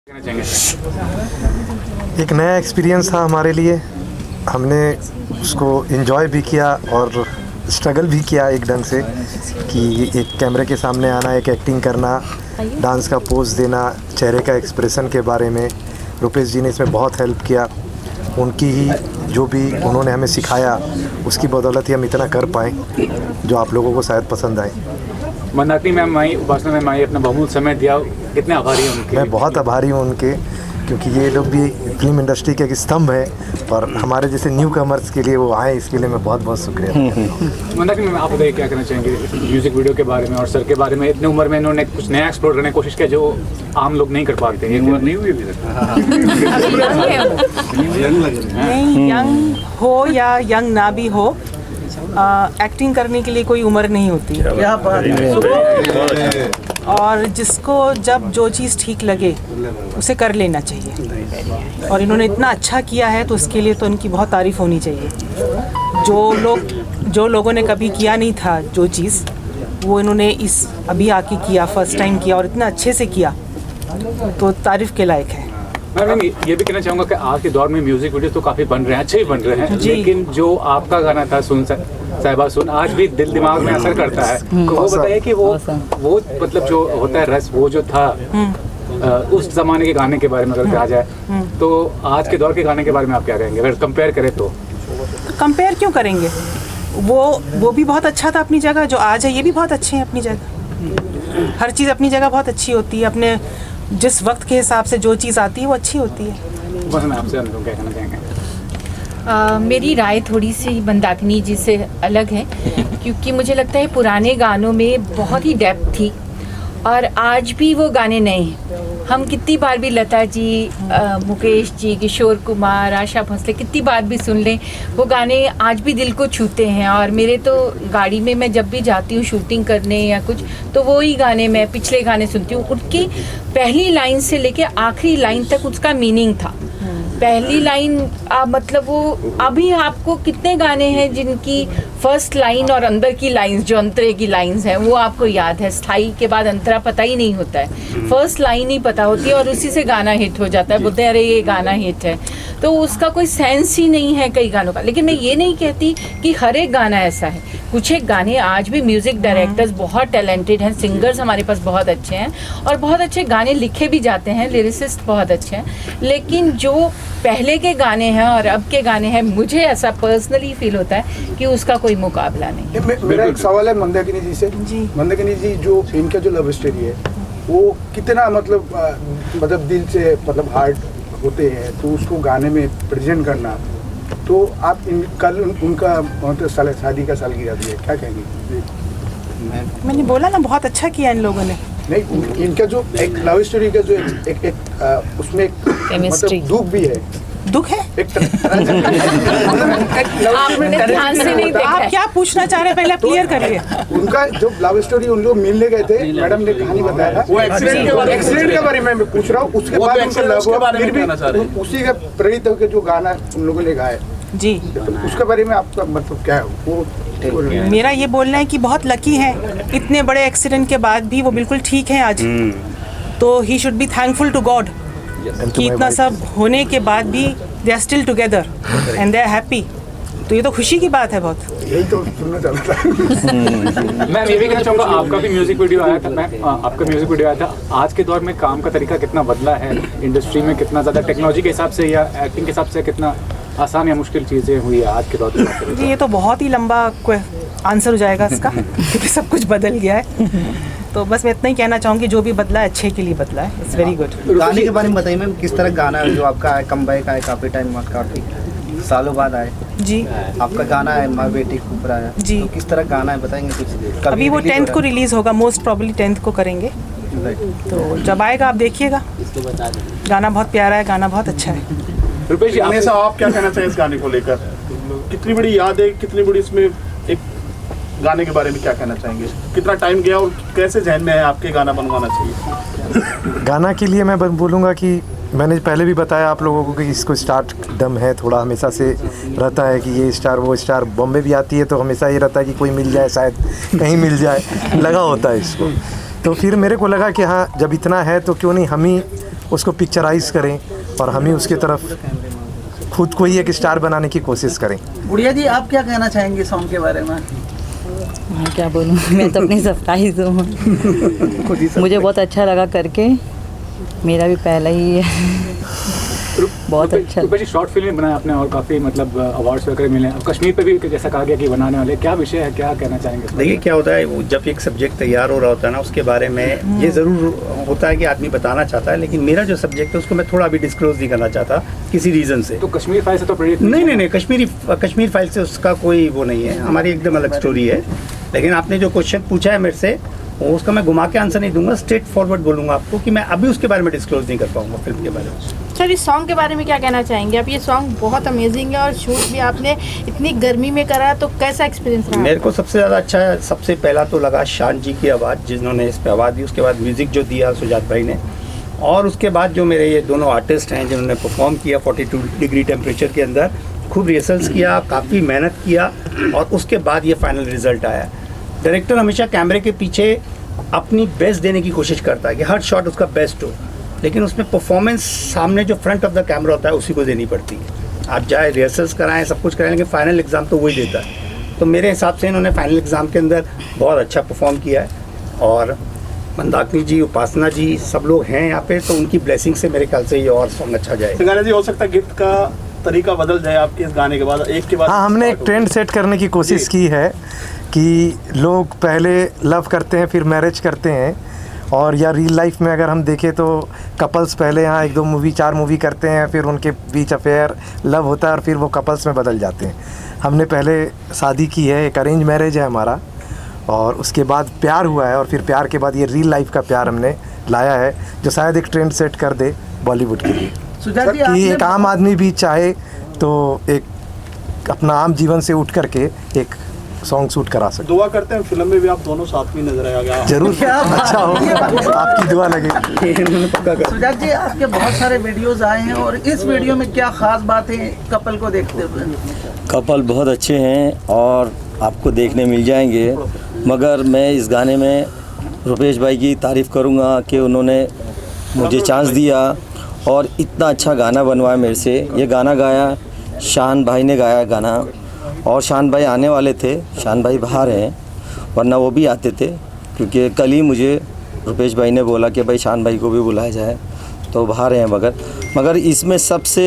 एक नया एक्सपीरियंस था हमारे लिए। हमने उसको एंजॉय भी किया और स्ट्रगल भी किया एक ढंग से कि एक कैमरे के सामने आना, एक एक्टिंग करना, डांस का पोज देना, चेहरे का एक्सप्रेशन के बारे में रुपेश जी ने इसमें बहुत हेल्प किया। उनकी ही जो भी उन्होंने हमें सिखाया उसकी बदौलत ही हम इतना कर पाए जो आप लोगों को शायद पसंद आए। मंदाकिनी मैम आई, उपासना मैम आई, अपना बहुमूल्य समय दिया, कितने आभारी हैं उनके। मैं बहुत आभारी हूँ उनके, क्योंकि ये लोग भी फिल्म इंडस्ट्री के एक स्तंभ है और हमारे जैसे न्यू कमर्स के लिए वो आए, इसके लिए मैं बहुत बहुत शुक्रिया। मंदाकिनी मैम, आप बताइए क्या कहना चाहेंगे म्यूजिक वीडियो के बारे में और सर के बारे में। इतने उम्र में इन्होंने कुछ नया एक्सप्लोर करने की कोशिश किया जो आम लोग नहीं कर पाते। ये उम्र नहीं हुई अभी तक। नहीं, यंग हो या यंग ना भी हो, एक्टिंग करने के लिए कोई उम्र नहीं होती। क्या बात है। और जिसको जब जो चीज़ ठीक लगे उसे कर लेना चाहिए, और इन्होंने इतना अच्छा किया है तो उसके लिए तो उनकी बहुत तारीफ़ होनी चाहिए। जो लोगों ने कभी किया नहीं था जो चीज़, वो इन्होंने इस अभी आके किया, फर्स्ट टाइम किया और इतना अच्छे से किया, तो तारीफ़ के लायक है। मैम ये भी कहना चाहूँगा कि आज के दौर में म्यूजिक वीडियो तो काफ़ी बन रहे हैं, अच्छे ही बन रहे हैं, लेकिन जो आपका गाना था सुन साहिबा सुन, आज भी दिल दिमाग में असर करता है। तो वो बताइए कि वो मतलब जो होता है रस, वो जो था उस जमाने के गाने के बारे में अगर कहा जाए, तो आज के दौर के गाने के बारे में आप क्या कहेंगे अगर कंपेयर करें तो? कंपेयर क्यों करेंगे, वो भी बहुत अच्छा था अपनी जगह, जो आज है ये भी बहुत अच्छे हैं अपनी जगह। हर चीज़ अपनी जगह बहुत अच्छी होती है, अपने जिस वक्त के हिसाब से जो चीज़ आती है वो अच्छी होती है। बस मैं आपसे क्या कहना चाहेंगे? मेरी राय थोड़ी सी मंदाकिनी जी से अलग है, क्योंकि मुझे लगता है पुराने गानों में बहुत ही डेप्थ थी और आज भी वो गाने नए हैं। हम कितनी बार भी लता जी, मुकेश जी, किशोर कुमार, आशा भोसले कितनी बार भी सुन लें, वो गाने आज भी दिल को छूते हैं। और मेरे तो गाड़ी में मैं जब भी जाती हूँ शूटिंग करने या कुछ, तो वो ही गाने मैं पिछले गाने सुनती हूँ। उनकी पहली लाइन से लेके आखिरी लाइन तक उसका मीनिंग था। पहली लाइन मतलब वो, अभी आपको कितने गाने हैं जिनकी फर्स्ट लाइन और अंदर की लाइंस, जो अंतरे की लाइंस हैं, वो आपको याद है। स्थाई के बाद अंतरा पता ही नहीं होता है, फर्स्ट लाइन ही पता होती है और उसी से गाना हिट हो जाता है। बोलते हैं अरे ये गाना हिट है, तो उसका कोई सेंस ही नहीं है कई गानों का। लेकिन मैं ये नहीं कहती कि हर एक गाना ऐसा है। कुछ एक गाने आज भी म्यूज़िक डायरेक्टर्स बहुत टैलेंटेड हैं, सिंगर्स हमारे पास बहुत अच्छे हैं और बहुत अच्छे गाने लिखे भी जाते हैं, लिरिसिस्ट बहुत अच्छे हैं। लेकिन जो पहले के गाने हैं और अब के गाने हैं, मुझे ऐसा पर्सनली फील होता है कि उसका कोई मुकाबला नहीं। मेरा एक सवाल है मंदाकिनी जी से। मंदाकिनी जी, जो इनका जो लव स्टोरी है वो कितना मतलब दिल से मतलब हार्ट होते हैं, तो उसको गाने में प्रेजेंट करना, तो आप कल उनका मतलब शादी का सालगिरह भी है, क्या कहेंगे? मैंने बोला ना, बहुत अच्छा किया इन लोगों ने। नहीं, इनका जो एक लव स्टोरी का जो एक उसमें मतलब दुख भी है। दुख है? आपने ध्यान से नहीं देखा। आप क्या पूछना चाह रहे हैं, पहले क्लियर करिए। उनका जो लव स्टोरी, उन लोग मिलने गए थे, मैडम ने कहानी बताया था, वो एक्सीडेंट के बारे में मैं पूछ रहा हूँ। उसके बाद उनका लव हुआ, फिर भी उसी का प्रेरित होकर जो गाना उन लोगों ने गाया जी, उसके बारे में आपका मतलब क्या है? वो मेरा ये बोलना है कि बहुत लकी है, इतने बड़े एक्सीडेंट के बाद भी वो बिल्कुल ठीक है आज। तो he should be thankful to god कि इतना सब होने के बाद भी they are still together and they are happy. तो ये तो खुशी की बात है बहुत। यही तो सुनना चाहता था। मैं ये भी कहना चाहूँगा, आपका भी म्यूजिक वीडियो आया था। आपका म्यूजिक वीडियो आया था। आज के दौर में काम का तरीका कितना बदला है इंडस्ट्री में, कितना ज़्यादा टेक्नोलॉजी के हिसाब से या एक्टिंग के हिसाब से कितना आसान या मुश्किल चीज़ें हुई है आज के दौर में? जी, ये तो बहुत ही लंबा आंसर हो जाएगा इसका क्योंकि सब कुछ बदल गया है। तो बस मैं इतना ही कहना चाहूँगी, जो भी बदला है अच्छे के लिए बदला है। It's very good. गाने के बारे में बताइए मैम, किस तरह गाना है जो आपका है, कमबैक आए काफ़ी टाइम बाद, काफ़ी सालों बाद आए जी, आपका गाना है माँ बेटी खूब आया जी, तो किस तरह गाना है बताएंगे कुछ? अभी वो 10th को रिलीज़ होगा, मोस्ट प्रॉब्ली 10th को करेंगे। तो जब आएगा आप देखिएगा। गाना बहुत प्यारा है, गाना बहुत अच्छा है। रुपेश जी, आप क्या कहना चाहिए इस गाने को लेकर? कितनी बड़ी याद है, कितनी बड़ी इसमें एक गाने के बारे में क्या कहना चाहेंगे? कितना टाइम गया और कैसे जहन में है आपके गाना बनवाना चाहिए? गाना के लिए मैं बोलूँगा कि मैंने पहले भी बताया आप लोगों को कि इसको स्टार्ट डम है, थोड़ा हमेशा से रहता है कि ये स्टार वो स्टार। बॉम्बे भी आती है तो हमेशा ये रहता है कि कोई मिल जाए, शायद कहीं मिल जाए, लगा होता है इसको। तो फिर मेरे को लगा कि हाँ, जब इतना है तो क्यों नहीं हम ही उसको पिक्चराइज करें और हम ही उसकी तरफ खुद को ही एक स्टार बनाने की कोशिश करें। गुड़िया जी, आप क्या कहना चाहेंगे सॉन्ग के बारे में? मैं क्या बोलूँ, मैं तो अपनी सरप्राइज हूँ। मुझे बहुत अच्छा लगा करके, मेरा भी पहला ही है। बहुत अच्छा। रूपेश जी, शॉर्ट फिल्म बनाया आपने और काफ़ी मतलब अवार्ड्स वगैरह मिले हैं। कश्मीर पे भी जैसा कहा गया कि बनाने वाले, क्या विषय है, क्या कहना चाहेंगे? देखिए क्या होता है, वो जब एक सब्जेक्ट तैयार हो रहा होता है ना, उसके बारे में ये ज़रूर होता है कि आदमी बताना चाहता है, लेकिन मेरा जो सब्जेक्ट है उसको मैं थोड़ा अभी डिस्क्लोज नहीं करना चाहता किसी रीज़न से। तो कश्मीर फाइल से तो प्रेरित नहीं, कश्मीर फाइल से उसका कोई वो नहीं है, हमारी एकदम अलग स्टोरी है। लेकिन आपने जो क्वेश्चन पूछा है मेरे से, उसका मैं घुमा के आंसर नहीं दूंगा, स्ट्रेट फॉरवर्ड बोलूँगा आपको कि मैं अभी उसके बारे में डिस्क्लोज नहीं कर पाऊँगा फिल्म के बारे में। सर, इस सॉन्ग के बारे में क्या कहना चाहेंगे आप? ये सॉन्ग बहुत अमेजिंग है और शूट भी आपने इतनी गर्मी में करा, तो कैसा एक्सपीरियंस रहा? मेरे को सबसे ज़्यादा अच्छा सबसे पहला तो लगा शान जी की आवाज़, जिन्होंने इस पर आवाज़ दी। उसके बाद म्यूज़िक जो दिया सुजात भाई ने, और उसके बाद जो मेरे ये दोनों आर्टिस्ट हैं जिन्होंने परफॉर्म किया 42 डिग्री टेम्परेचर के अंदर, खूब रिहर्सल्स किया, काफ़ी मेहनत किया, और उसके बाद ये फाइनल रिजल्ट आया। डायरेक्टर हमेशा कैमरे के पीछे अपनी बेस्ट देने की कोशिश करता है कि हर शॉट उसका बेस्ट हो, लेकिन उसमें परफॉर्मेंस सामने जो फ्रंट ऑफ द कैमरा होता है उसी को देनी पड़ती है। आप चाहे रिहर्सल्स कराएं, सब कुछ कराएं, लेकिन फाइनल एग्ज़ाम तो वही देता है। तो मेरे हिसाब से इन्होंने फाइनल एग्ज़ाम के अंदर बहुत अच्छा परफॉर्म किया है, और मंदाकिनी जी, उपासना जी, सब लोग हैं यहाँ पे, तो उनकी ब्लेसिंग से मेरे ख्याल से ये और सॉन्ग अच्छा जाएगा। गाना जी, हो सकता है गिफ्ट का तरीका बदल जाए आपके इस गाने के बाद, एक के बाद। हाँ, हमने एक ट्रेंड सेट करने की कोशिश की है कि लोग पहले लव करते हैं फिर मैरिज करते हैं, और या रियल लाइफ में अगर हम देखें तो कपल्स पहले यहाँ 1-2 मूवी 4 मूवी करते हैं, फिर उनके बीच अफेयर लव होता है और फिर वो कपल्स में बदल जाते हैं। हमने पहले शादी की है, एक अरेंज मैरिज है हमारा, और उसके बाद प्यार हुआ है, और फिर प्यार के बाद ये रियल लाइफ का प्यार हमने लाया है, जो शायद एक ट्रेंड सेट कर दे बॉलीवुड के लिए, कि एक आम आदमी भी चाहे तो एक अपना आम जीवन से उठ करके एक सॉन्ग शूट करा सकते। दुआ करते हैं फिल्म में भी आप दोनों साथ में नजर आएगा जरूर। अच्छा हो, आपकी दुआ लगे। सुजात जी, आपके बहुत सारे वीडियोस आए हैं, और इस वीडियो में क्या खास बात है कपल को देखते हुए? कपल बहुत अच्छे हैं और आपको देखने मिल जाएंगे, मगर मैं इस गाने में रुपेश भाई की तारीफ़ करूंगा कि उन्होंने मुझे चांस दिया और इतना अच्छा गाना बनवाया मेरे से। ये गाना गाया शान भाई ने गाया गाना, और शान भाई आने वाले थे, शान भाई बाहर हैं, वरना वो भी आते थे, क्योंकि कल ही मुझे रुपेश भाई ने बोला कि भाई शान भाई को भी बुलाया जाए, तो बाहर हैं। मगर इसमें सबसे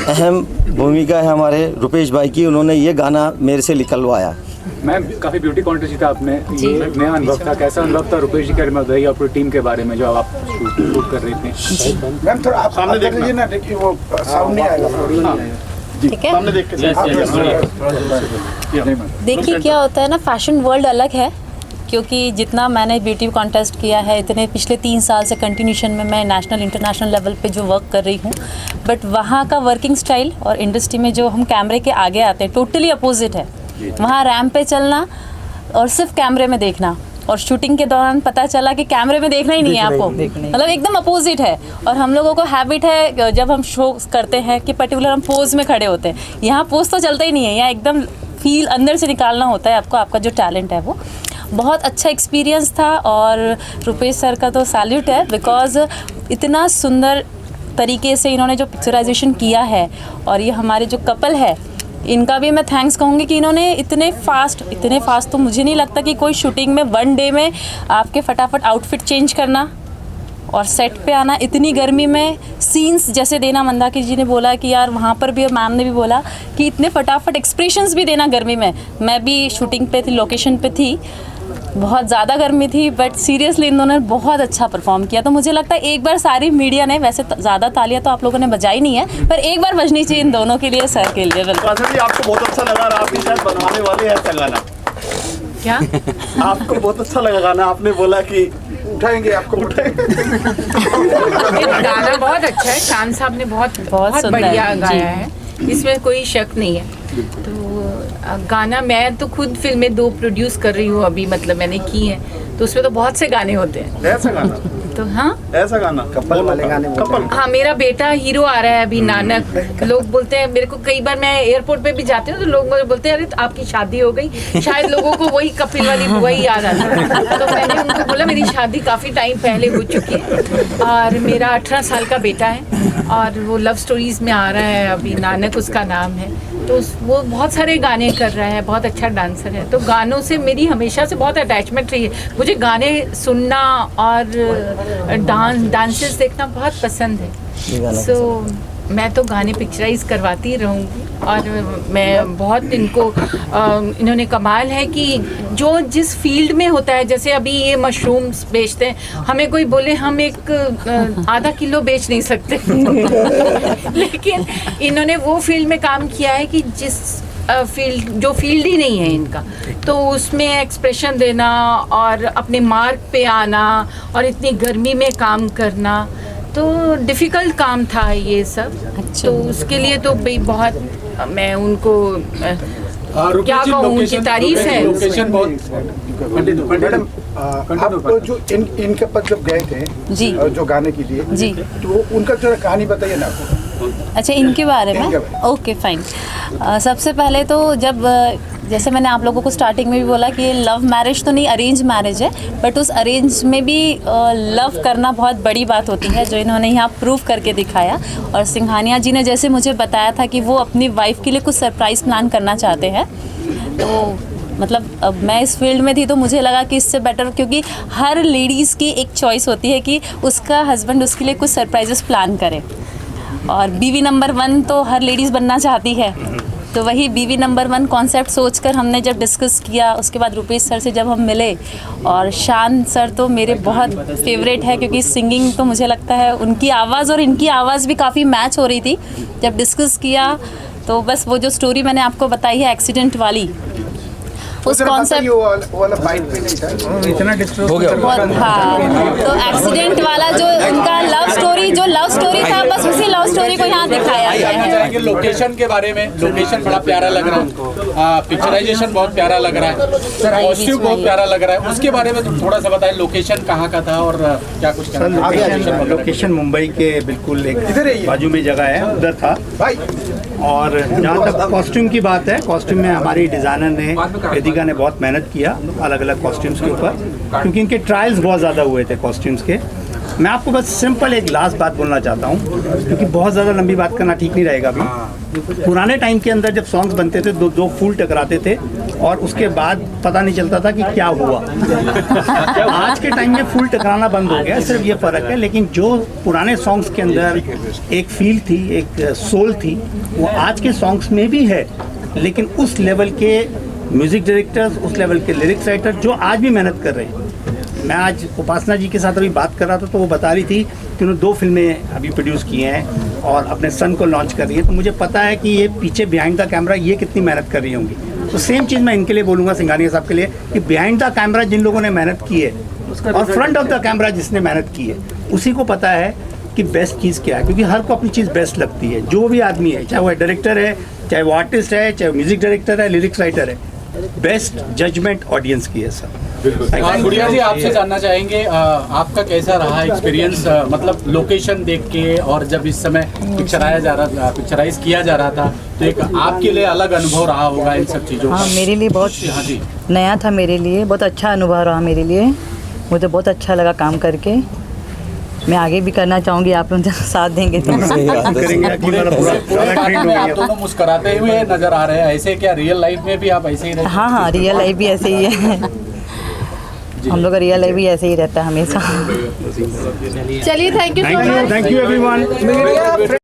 अहम भूमिका है हमारे रुपेश भाई की, उन्होंने ये गाना मेरे से निकलवाया। मैम, काफ़ी ब्यूटी कॉन्टेस्ट जीता आपने, ये नया अनुभव था, कैसा अनुभव था? रुपेश जी के बारे में बताइए, और पूरी टीम के बारे में जो आप शूट कर रही थी। मैम, थोड़ा आप सामने देखिए ना, देखिए वो साउंड नहीं आएगा। ठीक है, सामने देख के देखिए क्या होता है ना, फैशन वर्ल्ड अलग है, क्योंकि जितना मैंने ब्यूटी कॉन्टेस्ट किया है, इतने पिछले 3 साल से कंटिन्यूशन में मैं नेशनल इंटरनेशनल लेवल पे जो वर्क कर रही हूँ, बट वहाँ का वर्किंग स्टाइल और इंडस्ट्री में जो हम कैमरे के आगे आते हैं, टोटली अपोजिट है। वहाँ रैम्प पे चलना और सिर्फ कैमरे में देखना, और शूटिंग के दौरान पता चला कि कैमरे में देखना ही नहीं है आपको, मतलब एकदम अपोजिट है। और हम लोगों को हैबिट है, जब हम शो करते हैं कि पर्टिकुलर हम पोज में खड़े होते हैं, यहाँ पोज तो चलता ही नहीं है, यहाँ एकदम फील अंदर से निकालना होता है आपको, आपका जो टैलेंट है वो। बहुत अच्छा एक्सपीरियंस था, और रुपेश सर का तो सैल्यूट है, बिकॉज इतना सुंदर तरीके से इन्होंने जो पिक्चराइजेशन किया है, और ये हमारे जो कपल है इनका भी मैं थैंक्स कहूँगी कि इन्होंने इतने फास्ट तो मुझे नहीं लगता कि कोई शूटिंग में 1 डे में आपके फटाफट आउटफिट चेंज करना और सेट पे आना, इतनी गर्मी में सीन्स जैसे देना। मंदाकिनी जी ने बोला कि यार वहाँ पर भी, और मैम ने भी बोला कि इतने फटाफट एक्सप्रेशंस भी देना गर्मी में। मैं भी शूटिंग पे थी, लोकेशन पे थी, बहुत ज़्यादा गर्मी थी, बट सीरियसली इन दोनों ने बहुत अच्छा परफॉर्म किया। तो मुझे लगता है एक बार सारी मीडिया ने, वैसे ज़्यादा तालियां तो आप लोगों ने बजाई नहीं है, पर एक बार बजनी चाहिए इन दोनों के लिए, सर के लिए। जी, आपको बहुत अच्छा लगा, आप भी शायद बनवाने वाले हैं ऐसा गाना। क्या आपको बहुत अच्छा लगा गाना, आपने बोला कि उठाएंगे, आपको उठाएंगे। गाना बहुत अच्छा है, शान साहब ने बहुत बढ़िया गाया है, इसमें कोई शक नहीं है। तो गाना, मैं तो खुद फिल्में 2 प्रोड्यूस कर रही हूँ अभी, मतलब मैंने की है, तो उसमें तो बहुत से गाने होते हैं। ऐसा गाना तो हाँ ऐसा गाना कपल वाले गाने बोलते हैं। कपल हाँ, मेरा बेटा हीरो आ रहा है अभी, नानक। लोग बोलते हैं मेरे को, कई बार मैं एयरपोर्ट पे भी जाती हूँ तो लोग मुझे बोलते हैं अरे तो आपकी शादी हो गई। शायद लोगों को वही कपिल वाली वही याद आता है। तो मैंने उनको बोला मेरी शादी काफ़ी टाइम पहले हो चुकी है और मेरा 18 साल का बेटा है और वो लव स्टोरीज में आ रहा है अभी, नानक उसका नाम है। तो वो बहुत सारे गाने कर रहा है, बहुत अच्छा डांसर है। तो गानों से मेरी हमेशा से बहुत अटैचमेंट रही है। मुझे गाने सुनना और डांसेस देखना बहुत पसंद है। सो मैं तो गाने पिक्चराइज करवाती ही रहूँगी और मैं बहुत इन्होंने कमाल है कि जो जिस फील्ड में होता है, जैसे अभी ये मशरूम्स बेचते हैं, हमें कोई बोले हम एक आधा किलो बेच नहीं सकते लेकिन इन्होंने वो फील्ड में काम किया है कि जिस जो फील्ड ही नहीं है इनका, तो उसमें एक्सप्रेशन देना और अपने मार्क पे आना और इतनी गर्मी में काम करना, तो डिफ़िकल्ट काम था ये सब। तो उसके लिए तो भाई बहुत मैं उनको क्या कहूँ, उनकी तारीफ है। लोकेशन बहुत मैडम आप जो इनके पास जब गए थे जी, जो गाने के लिए जी, तो उनका जरा कहानी बताइए ना आपको। अच्छा इनके बारे में, ओके फाइन। सबसे पहले तो जब जैसे मैंने आप लोगों को स्टार्टिंग में भी बोला कि लव मैरिज तो नहीं, अरेंज मैरिज है, बट उस अरेंज में भी लव करना बहुत बड़ी बात होती है, जो इन्होंने यहाँ प्रूव करके दिखाया। और सिंघानिया जी ने जैसे मुझे बताया था कि वो अपनी वाइफ के लिए कुछ सरप्राइज़ प्लान करना चाहते हैं, तो मतलब अब मैं इस फील्ड में थी तो मुझे लगा कि इससे बेटर, क्योंकि हर लेडीज़ की एक चॉइस होती है कि उसका हस्बैंड उसके लिए कुछ सरप्राइजेस प्लान करे, और बीवी नंबर 1 तो हर लेडीज़ बनना चाहती है। तो वही बीवी नंबर 1 कॉन्सेप्ट सोचकर हमने जब डिस्कस किया, उसके बाद रुपेश सर से जब हम मिले, और शान सर तो मेरे बहुत फेवरेट है, क्योंकि सिंगिंग तो मुझे लगता है उनकी आवाज़ और इनकी आवाज़ भी काफ़ी मैच हो रही थी। जब डिस्कस किया तो बस वो जो स्टोरी मैंने आपको बताई है एक्सीडेंट वाली, उस कॉन्सेप्ट इतना डिस्टर्ब हो गया। हाँ, तो एक्सीडेंट वाला जो उनका लव स्टोरी था, बस उसी लव स्टोरी को यहाँ दिखाया गया है। लोकेशन के बारे में, लोकेशन बड़ा प्यारा लग रहा है, पिक्चराइजेशन बहुत प्यारा लग रहा है, कॉस्ट्यूम बहुत प्यारा लग रहा है, उसके बारे में थोड़ा सा बताएं। लोकेशन कहाँ का था और क्या कुछ सर? लोकेशन मुंबई के बिल्कुल एक बाजू में जगह है, उधर था। और जहाँ तक कॉस्ट्यूम की बात है, कॉस्ट्यूम में हमारी डिज़ाइनर ने, वेदिका ने बहुत मेहनत किया अलग अलग कॉस्ट्यूम्स के ऊपर, क्योंकि इनके ट्रायल्स बहुत ज़्यादा हुए थे कॉस्ट्यूम्स के। मैं आपको बस सिंपल एक लास्ट बात बोलना चाहता हूँ, क्योंकि बहुत ज़्यादा लंबी बात करना ठीक नहीं रहेगा अभी। पुराने टाइम के अंदर जब सॉन्ग्स बनते थे, दो फूल टकराते थे और उसके बाद पता नहीं चलता था कि क्या हुआ। आज के टाइम में फूल टकराना बंद हो गया, सिर्फ ये फ़र्क है। लेकिन जो पुराने सॉन्ग्स के अंदर एक फील थी, एक सोल थी, वो आज के सॉन्ग्स में भी है। लेकिन उस लेवल के म्यूज़िक डायरेक्टर्स, उस लेवल के लिरिक्स राइटर जो आज भी मेहनत कर रहे हैं। मैं आज उपासना जी के साथ अभी बात कर रहा था, तो वो बता रही थी कि उन्होंने 2 फिल्में अभी प्रोड्यूस की हैं और अपने सन को लॉन्च कर रही है। तो मुझे पता है कि ये पीछे बिहाइंड द कैमरा ये कितनी मेहनत कर रही होंगी। तो सेम चीज़ मैं इनके लिए बोलूँगा, सिंघानिया साहब के लिए, कि बिहाइंड द कैमरा जिन लोगों ने मेहनत की है और फ्रंट ऑफ द कैमरा जिसने मेहनत की है, उसी को पता है कि बेस्ट चीज़ क्या है। क्योंकि हर को अपनी चीज़ बेस्ट लगती है, जो भी आदमी है, चाहे वो डायरेक्टर है, चाहे वो आर्टिस्ट है, चाहे म्यूज़िक डायरेक्टर है, लिरिक्स राइटर है, बेस्ट जजमेंट ऑडियंस की है सर। गुड़िया जी, आपसे जानना चाहेंगे आपका कैसा रहा एक्सपीरियंस, मतलब लोकेशन देख के, और जब इस समय पिक्चराइज किया जा रहा था, तो एक आपके लिए अलग अनुभव रहा होगा इन सब चीज़ों का। हाँ, मेरे लिए बहुत नया था, मेरे लिए बहुत अच्छा अनुभव रहा मेरे लिए। मुझे बहुत अच्छा लगा काम करके। मैं आगे भी करना चाहूँगी, आप लोग साथ देंगे तो। आप दोनों मुस्कुराते हुए नजर आ रहे हैं, ऐसे क्या रियल लाइफ में भी आप ऐसे ही रहते हैं? हाँ, रियल लाइफ भी ऐसे ही है। हम लोग का रियल लाइफ भी ऐसे ही रहता है हमेशा। चलिए, thank you so much. Thank you everyone.